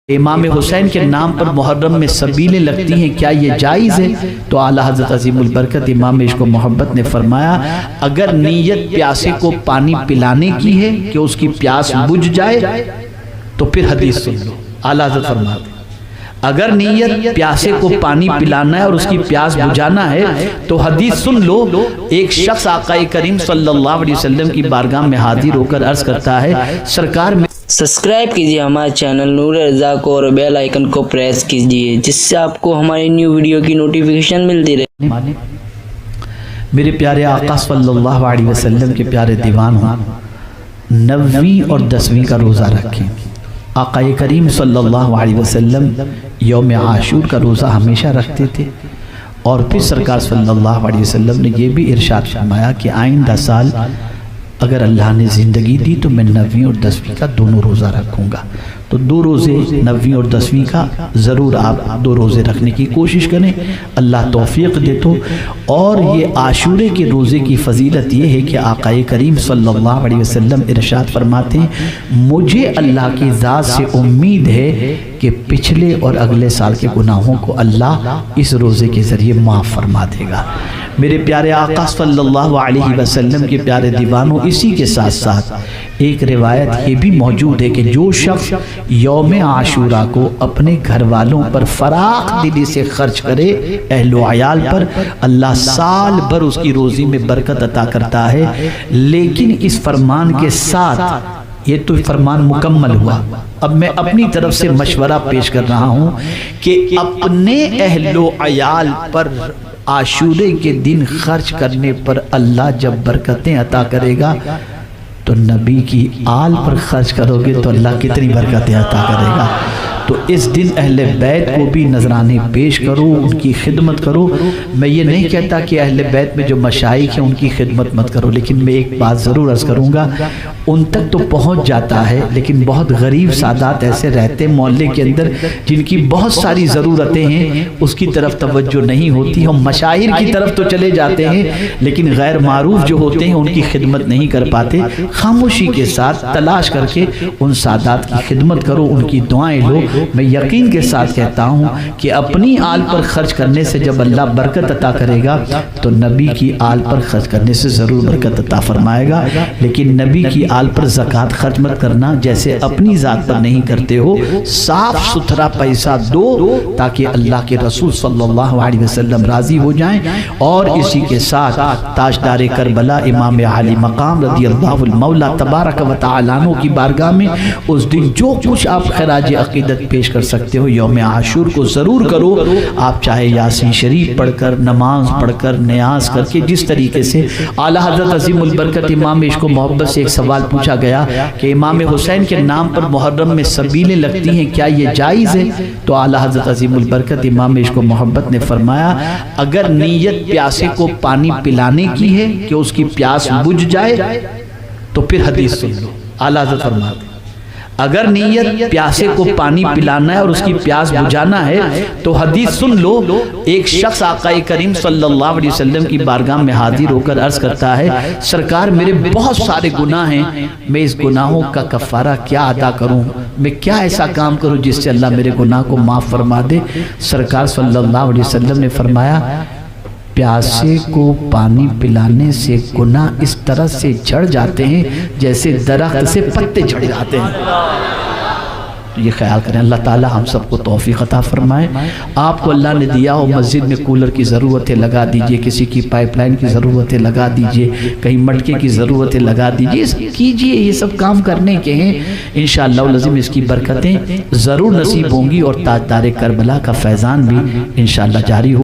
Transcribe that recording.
امام حسین کے نام پر محرم میں سبیلیں لگتی ہیں، کیا یہ جائز ہے؟ تو اعلیٰ حضرت عظیم البرکت امام عشق و محبت نے فرمایا اگر نیت پیاسے کو پانی پلانے کی ہے کہ اس کی پیاس بجھ جائے تو پھر حدیث سن لو۔ اعلیٰ حضرت فرماتے اگر نیت پیاسے کو پانی پلانا ہے اور اس کی پیاس بجھانا ہے تو حدیث سن لو۔ ایک شخص آقا کریم صلی اللہ علیہ وسلم کی بارگاہ میں حاضر ہو کر عرض کرتا ہے سرکار میں سبسکرائب کیجئے ہمارے چینل نور رضا کو اور بیل آئیکن کو پریس کیجئے جس سے آپ کو ہماری نیو ویڈیو کی نوٹیفیکیشن ملتی رہے۔ میرے پیارے آقا صلی اللہ علیہ وسلم کے پیارے دیوان ہوں، 9ویں اور 10ویں کا روزہ رکھیں۔ آقا کریم صلی اللہ علیہ وسلم یوم عاشور کا روزہ ہمیشہ رکھتے تھے، اور پھر سرکار صلی اللہ علیہ وسلم نے یہ بھی ارشاد فرمایا کہ آئندہ سال اگر اللہ نے زندگی دی تو میں 9ویں اور 10ویں کا دونوں روزہ رکھوں گا۔ تو 2 روزے 9ویں اور 10ویں کا ضرور آپ 2 روزے رکھنے کی کوشش کریں، اللہ توفیق دے تو۔ اور یہ عاشورے کے روزے کی فضیلت یہ ہے کہ آقا کریم صلی اللہ علیہ وسلم ارشاد فرماتے ہیں مجھے اللہ کی ذات سے امید ہے کہ پچھلے اور اگلے سال کے گناہوں کو اللہ اس روزے کے ذریعے معاف فرما دے گا۔ میرے پیارے آقا صلی اللہ علیہ وسلم کے پیارے دیوانوں، اسی کے ساتھ ساتھ ایک روایت یہ بھی موجود ہے کہ جو شخص یوم عاشورہ کو اپنے گھر والوں پر فراخ دلی سے خرچ کرے، اہل و عیال پر، اللہ سال بھر اس کی روزی میں برکت عطا کرتا ہے۔ لیکن اس فرمان کے ساتھ یہ تو فرمان مکمل ہوا، اب میں اپنی طرف سے مشورہ پیش کر رہا ہوں کہ اپنے اہل و عیال پر عاشورے کے دن خرچ کرنے پر اللہ جب برکتیں عطا کرے گا تو نبی کی آل پر خرچ کرو گے تو اللہ کتنی برکتیں عطا کرے گا۔ تو اس دن اہل بیت کو بھی نذرانے پیش کرو، ان کی خدمت کرو۔ میں یہ نہیں کہتا کہ اہل بیت میں جو مشائخ ہیں ان کی خدمت مت کرو، لیکن میں ایک بات ضرور عرض کروں گا، ان تک تو پہنچ جاتا ہے لیکن بہت غریب سادات ایسے رہتے ہیں محلے کے اندر جن کی بہت ساری ضرورتیں ہیں، اس کی طرف توجہ نہیں ہوتی۔ ہم مشاہیر کی طرف تو چلے جاتے ہیں لیکن غیر معروف جو ہوتے ہیں ان کی خدمت نہیں کر پاتے۔ خاموشی کے ساتھ تلاش کر کے ان سادات کی خدمت کرو، ان کی دعائیں لو۔ میں یقین کے ساتھ کہتا ہوں کہ اپنی آل پر خرچ کرنے سے جب اللہ برکت عطا کرے گا تو نبی کی آل پر خرچ کرنے سے ضرور برکت عطا فرمائے گا۔ لیکن نبی کی آل پر زکوٰۃ خرچ مت کرنا جیسے اپنی ذات پر نہیں کرتے ہو، صاف ستھرا پیسہ دو تاکہ اللہ کے رسول صلی اللہ علیہ وسلم راضی ہو جائیں۔ اور اسی کے ساتھ تاجدار کربلا امام عالی مقام رضی اللہ المولا تبارک و تعالی عنہ کی بارگاہ میں اس دن جو کچھ آپ خراج عقیدت پیش کر سکتے ہو یوم عاشور کو ضرور کرو۔ آپ چاہے یاسین شریف پڑھ کر، نماز پڑھ کر، نیاز کر کے، جس طریقے سے اعلیٰ حضرت عظیم البرکت امام عشق و محبت سے ایک سوال پوچھا گیا کہ امام حسین کے نام پر محرم میں سبیلیں لگتی ہیں، کیا یہ جائز ہے؟ تو اعلیٰ حضرت عظیم البرکت امام عشق و محبت نے فرمایا اگر نیت پیاسے کو پانی پلانے کی ہے کہ اس کی پیاس بجھ جائے تو پھر حدیث سن لو۔ اعلیٰ حضرت فرماتے اگر نیت پیاسے کو پانی پلانا ہے اور اس کی پیاس بجھانا ہے تو حدیث سن لو۔ ایک شخص آقا کریم صلی اللہ علیہ وسلم کی بارگاہ میں حاضر ہو کر عرض کرتا ہے سرکار میرے بہت سارے گناہ ہیں، میں اس گناہوں کا کفارہ کیا ادا کروں؟ میں کیا ایسا کام کروں جس سے اللہ میرے گناہ کو معاف فرما دے؟ سرکار صلی اللہ علیہ وسلم نے فرمایا پیاسے کو پانی پلانے سے گناہ اس طرح سے جھڑ جاتے ہیں جیسے درخت سے پتے جھڑ جاتے ہیں۔ یہ خیال کریں، اللہ تعالی ہم سب کو توفیق عطا فرمائے۔ آپ کو اللہ نے دیا ہو مسجد میں کولر کی ضرورت ہے لگا دیجئے، کسی کی پائپ لائن کی ضرورت ہے لگا دیجئے، کہیں مٹکے کی ضرورت ہے لگا دیجئے، یہ سب کیجئے، یہ سب کام کرنے کے ہیں۔ انشاءاللہ العظیم اس کی برکتیں ضرور نصیب ہوں گی اور تاجدار کربلا کا فیضان بھی انشاءاللہ جاری ہو۔